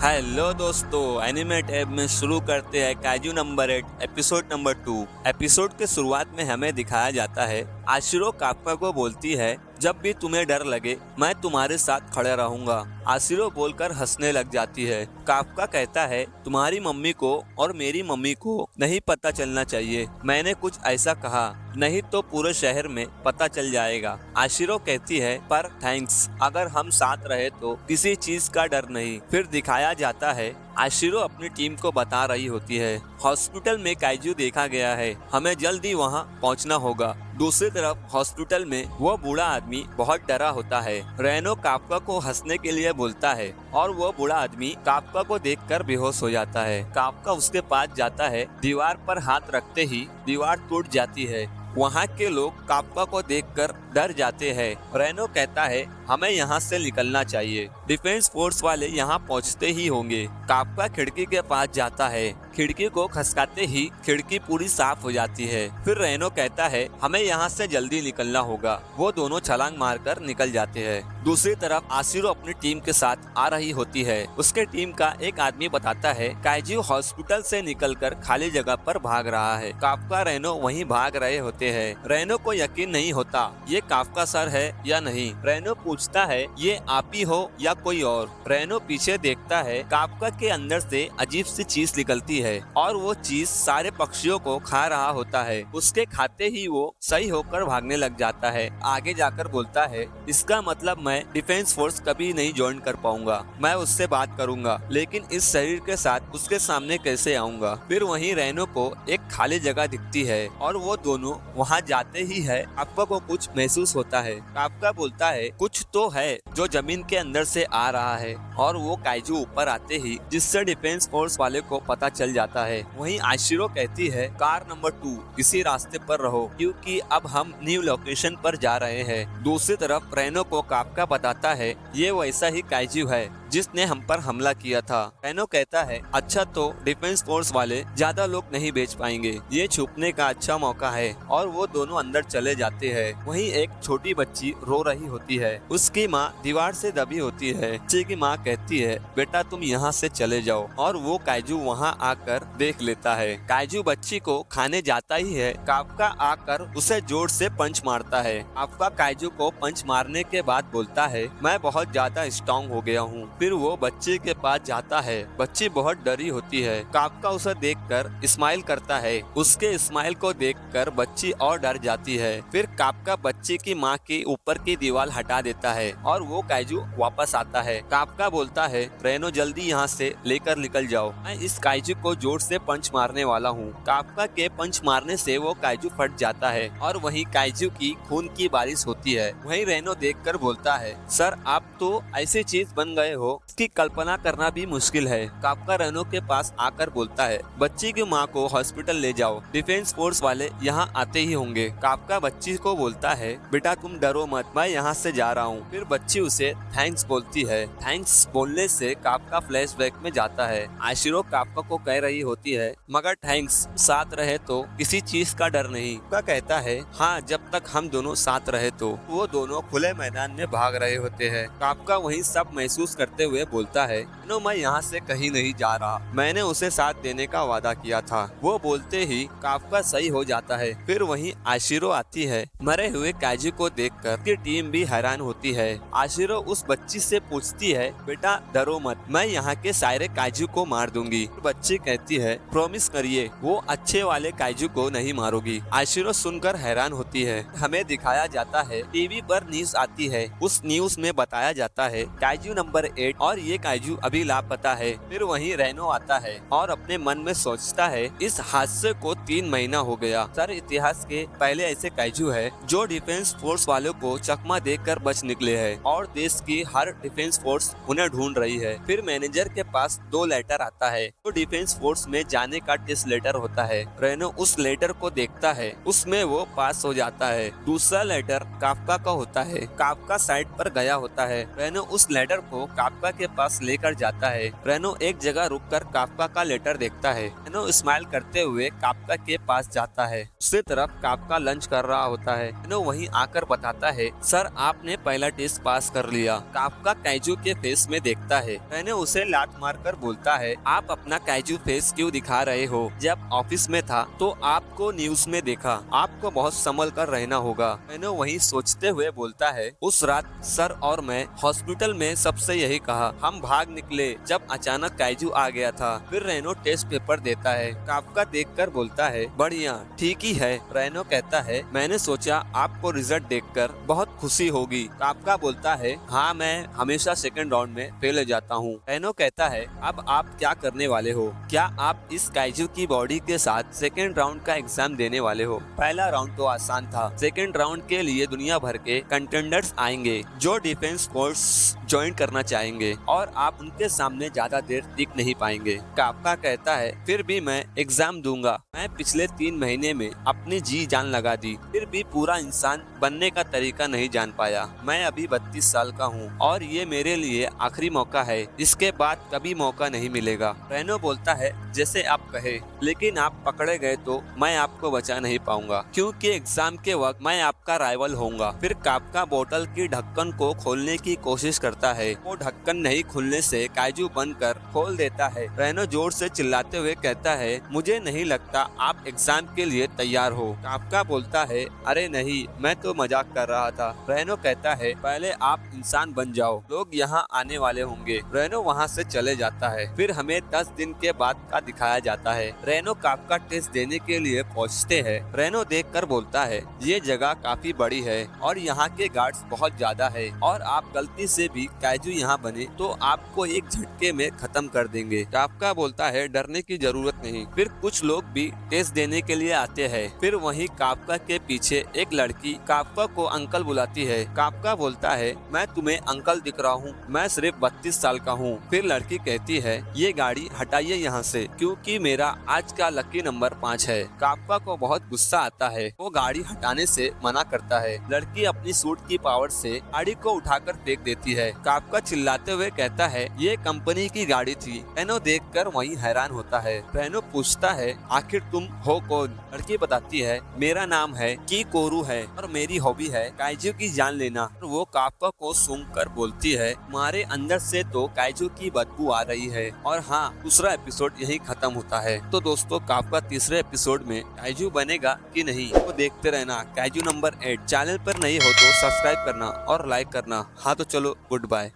Hello दोस्तों, animate app में शुरू करते हैं kaiju number 8 episode number 2। Episode के शुरुआत में हमें दिखाया जाता है आशिरो काफ्का को बोलती है, जब भी तुम्हें डर लगे मैं तुम्हारे साथ खड़े रहूंगा। आशिरो बोलकर हंसने लग जाती है। काफ्का कहता है, तुम्हारी मम्मी को और मेरी मम्मी को नहीं पता चलना चाहिए। मैंने कुछ ऐसा कहा नहीं तो पूरे शहर में पता चल जाएगा। आशिरो कहती है, पर थैंक्स, अगर हम साथ रहे तो किसी चीज का डर नहीं। फिर दिखाया जाता है आशिरो अपनी टीम को बता रही होती है हॉस्पिटल में काइजू देखा गया है, हमें जल्दी वहां पहुंचना होगा। दूसरी तरफ हॉस्पिटल में वो बूढ़ा आदमी बहुत डरा होता है। रेनो काफ्का को हंसने के लिए बोलता है और वो बूढ़ा आदमी काफ्का को देखकर बेहोश हो जाता है। काफ्का उसके पास जाता है, दीवार पर हाथ रखते ही दीवार टूट जाती है। वहाँ के लोग काफ्का को देखकर डर जाते हैं। रेनो कहता है, हमें यहाँ से निकलना चाहिए, डिफेंस फोर्स वाले यहाँ पहुँचते ही होंगे। काफ्का खिड़की के पास जाता है, खिड़की को खसकाते ही खिड़की पूरी साफ हो जाती है। फिर रेनो कहता है, हमें यहाँ से जल्दी निकलना होगा। वो दोनों छलांग मारकर निकल जाते हैं। दूसरी तरफ आशिरो अपनी टीम के साथ आ रही होती है। उसके टीम का एक आदमी बताता है काइजू हॉस्पिटल से निकलकर खाली जगह पर भाग रहा है। काफ्का रेनो वहीं भाग रहे होते हैं। रेनो को यकीन नहीं होता ये काफ्का सर है या नहीं। रेनो पूछता है, ये आप ही हो या कोई और। रेनो पीछे देखता है, काफ्का के अंदर से अजीब सी चीज निकलती है और वो चीज सारे पक्षियों को खा रहा होता है। उसके खाते ही वो सही होकर भागने लग जाता है। आगे जाकर बोलता है, इसका मतलब मैं डिफेंस फोर्स कभी नहीं ज्वाइन कर पाऊंगा। मैं उससे बात करूंगा, लेकिन इस शरीर के साथ उसके सामने कैसे आऊंगा। फिर वहीं रेनो को एक खाली जगह दिखती है और वो दोनों वहां जाते ही है काफ्का को कुछ महसूस होता है। काफ्का बोलता है, कुछ तो है जो जमीन के अंदर से आ रहा है और वो काइजू ऊपर आते ही जिससे डिफेंस फोर्स वाले को पता चल जाता है। वहीं आशिरो कहती है, कार नंबर 2 इसी रास्ते पर रहो क्योंकि अब हम न्यू लोकेशन पर जा रहे हैं। दूसरी तरफ रेनो को काफ्का बताता है, ये वैसा ही काइजू है जिसने हम पर हमला किया था। रेनो कहता है, अच्छा तो डिफेंस फोर्स वाले ज्यादा लोग नहीं बेच पाएंगे, ये छुपने का अच्छा मौका है। और वो दोनों अंदर चले जाते हैं। वहीं एक छोटी बच्ची रो रही होती है। उसकी माँ दीवार से दबी होती है। बच्ची की माँ कहती है, बेटा तुम यहाँ से चले जाओ। और वो काइजू वहाँ आकर देख लेता है। काइजू बच्ची को खाने जाता ही है। काफ्का आकर उसे जोर से पंच मारता है। काफ्का काइजू को पंच मारने के बाद बोलता है, मैं बहुत ज्यादा स्ट्रॉन्ग हो गया हूँ। फिर वो बच्चे के पास जाता है। बच्ची बहुत डरी होती है। काफ्का उसे देखकर स्माइल करता है। उसके स्माइल को देखकर बच्ची और डर जाती है। फिर काफ्का बच्ची की माँ के ऊपर की दीवार हटा देता है और वो काइजू वापस आता है। काफ्का बोलता है, रेनो जल्दी यहाँ से लेकर निकल जाओ, मैं इस काइजू को जोर से पंच मारने वाला हूँ। काफ्का के पंच मारने से वो काइजू फट जाता है और वहीं काइजू की खून की बारिश होती है। वहीं रेनो देखकर बोलता है, सर आप तो ऐसी चीज बन गए हो, इसकी कल्पना करना भी मुश्किल है। काफ्का रेनो के पास आकर बोलता है, बच्ची की माँ को हॉस्पिटल ले जाओ, डिफेंस फोर्स वाले यहाँ आते ही होंगे। काफ्का बच्ची को बोलता है, बेटा तुम डरो मत, मैं यहाँ से जा रहा हूँ। फिर बच्ची उसे थैंक्स बोलती है। थैंक्स बोलने से काफ्का फ्लैशबैक में जाता है। आशिरो काफ्का को कह रही होती है, मगर थैंक्स, साथ रहे तो किसी चीज का डर नहीं। काफ्का कहता है, हाँ जब तक हम दोनों साथ रहे तो। वो दोनों खुले मैदान में भाग रहे होते हैं। काफ्का वही सब महसूस करते हुए बोलता है, नो मैं यहाँ से कहीं नहीं जा रहा, मैंने उसे साथ देने का वादा किया था। वो बोलते ही काफ्का सही हो जाता है। फिर वहीं आशिरो आती है। मरे हुए काइजू को देखकर उसकी टीम भी हैरान होती है। आशिरो उस बच्ची से पूछती है, बेटा डरो मत, मैं यहाँ के सारे काइजू को मार दूंगी। बच्ची कहती है, प्रॉमिस करिए वो अच्छे वाले काइजू को नहीं मारोगी। आशिरो सुनकर हैरान होती है। हमें दिखाया जाता है टीवी पर न्यूज आती है। उस न्यूज में बताया जाता है काइजू नंबर 8 और ये काइजू अभी लापता है। फिर वहीं रेनो आता है और अपने मन में सोचता है, इस हादसे को 3 महीना हो गया। सर इतिहास के पहले ऐसे काइजू है जो डिफेंस फोर्स वालों को चकमा देकर बच निकले हैं और देश की हर डिफेंस फोर्स उन्हें ढूंढ रही है। फिर मैनेजर के पास 2 लेटर आता है तो डिफेंस फोर्स में जाने का टेस्ट लेटर होता है। रेनो उस लेटर को देखता है, उसमें वो पास हो जाता है। दूसरा लेटर काफ्का का होता है। काफ्का साइट पर गया होता है। रेनो उस लेटर को काफ्का काफ्का के पास लेकर जाता है। रेनो एक जगह रुककर काफ्का का लेटर देखता है। रेनो स्माइल करते हुए काफ्का के पास जाता है। दूसरी तरफ काफ्का लंच कर रहा होता है। रेनो वहीं आकर बताता है, सर आपने पहला टेस्ट पास कर लिया। काफ्का काइजू के फेस में देखता है। रेनो उसे लात मारकर बोलता है, आप अपना काइजू फेस क्यों दिखा रहे हो? जब ऑफिस में था तो आपको न्यूज में देखा, आपको बहुत संभल कर रहना होगा। रेनो वहीं सोचते हुए बोलता है, उस रात सर और मैं हॉस्पिटल में सबसे यही कहा, हम भाग निकले जब अचानक काइजू आ गया था। फिर रेनो टेस्ट पेपर देता है। काफ्का देखकर बोलता है, बढ़िया, ठीक ही है। रेनो कहता है, मैंने सोचा आपको रिजल्ट देखकर बहुत खुशी होगी। काफ्का बोलता है, हाँ मैं हमेशा सेकंड राउंड में फेल हो जाता हूँ। रेनो कहता है, अब आप क्या करने वाले हो? क्या आप इस काइजू की बॉडी के साथ सेकंड राउंड का एग्जाम देने वाले हो? पहला राउंड तो आसान था। सेकंड राउंड के लिए दुनिया भर के कंटेंडर्स आएंगे जो डिफेंस कोर्स ज्वाइन करना चाहेंगे और आप उनके सामने ज्यादा देर टिक नहीं पाएंगे। काफ्का कहता है, फिर भी मैं एग्जाम दूंगा। मैं पिछले 3 महीने में अपनी जी जान लगा दी, फिर भी पूरा इंसान बनने का तरीका नहीं जान पाया। मैं अभी 32 साल का हूँ और ये मेरे लिए आखिरी मौका है। इसके बाद कभी मौका नहीं मिलेगा। रेनो बोलता है, जैसे आप कहे, लेकिन आप पकड़े गए तो मैं आपको बचा नहीं पाऊंगा, क्योंकि एग्जाम के वक्त मैं आपका राइवल होऊंगा। फिर काफ्का बोतल की ढक्कन को खोलने की कोशिश करता है। वो ढक्कन नहीं खुलने से काइजू बनकर खोल देता है। रेनो जोर से चिल्लाते हुए कहता है, मुझे नहीं लगता आप एग्जाम के लिए तैयार हो। काफ्का बोलता है, अरे नहीं, मैं तो मजाक कर रहा था। रेनो कहता है, पहले आप इंसान बन जाओ, लोग यहाँ आने वाले होंगे। रेनो वहाँ से चले जाता है। फिर हमें 10 दिन के बाद का दिखाया जाता है। रेनो काफ्का टेस्ट देने के लिए पहुँचते हैं। रेनो देखकर बोलता है, ये जगह काफी बड़ी है और यहाँ के गार्ड्स बहुत ज्यादा है और आप गलती से भी काइजू यहाँ बने तो आपको एक झटके में खत्म कर देंगे। काफ्का बोलता है, डरने की जरूरत नहीं। फिर कुछ लोग भी टेस्ट देने के लिए आते हैं। फिर वहीं काफ्का के पीछे एक लड़की काफ्का को अंकल बुलाती है। काफ्का बोलता है, मैं तुम्हें अंकल दिख रहा हूँ, मैं सिर्फ 32 साल का हूँ। फिर लड़की कहती है, ये गाड़ी हटाइए यहाँ से, क्योंकि मेरा आज का लकी नंबर 5 है। काफ्का को बहुत गुस्सा आता है। वो गाड़ी हटाने से मना करता है। लड़की अपनी सूट की पावर से गाड़ी को उठाकर फेंक देती है। काफ्का चिल्लाते हुए कहता है, ये कंपनी की गाड़ी थी। रेनो देखकर वहीं हैरान होता है। रेनो पूछता है, आखिर तुम हो कौन? लड़की बताती है, मेरा नाम है की कोरू है और मेरी हॉबी है काइजू की जान लेना। वो काफ्का को सूंघकर बोलती है, तुम्हारे अंदर से तो काइजू की बदबू आ रही है। और हाँ, दूसरा एपिसोड यही खत्म होता है। तो दोस्तों, काफ्का तीसरे एपिसोड में काइजू बनेगा कि नहीं, वो देखते रहना। काइजू नंबर 8 चैनल पर नहीं हो तो सब्सक्राइब करना और लाइक करना। हाँ तो चलो, गुड बाय।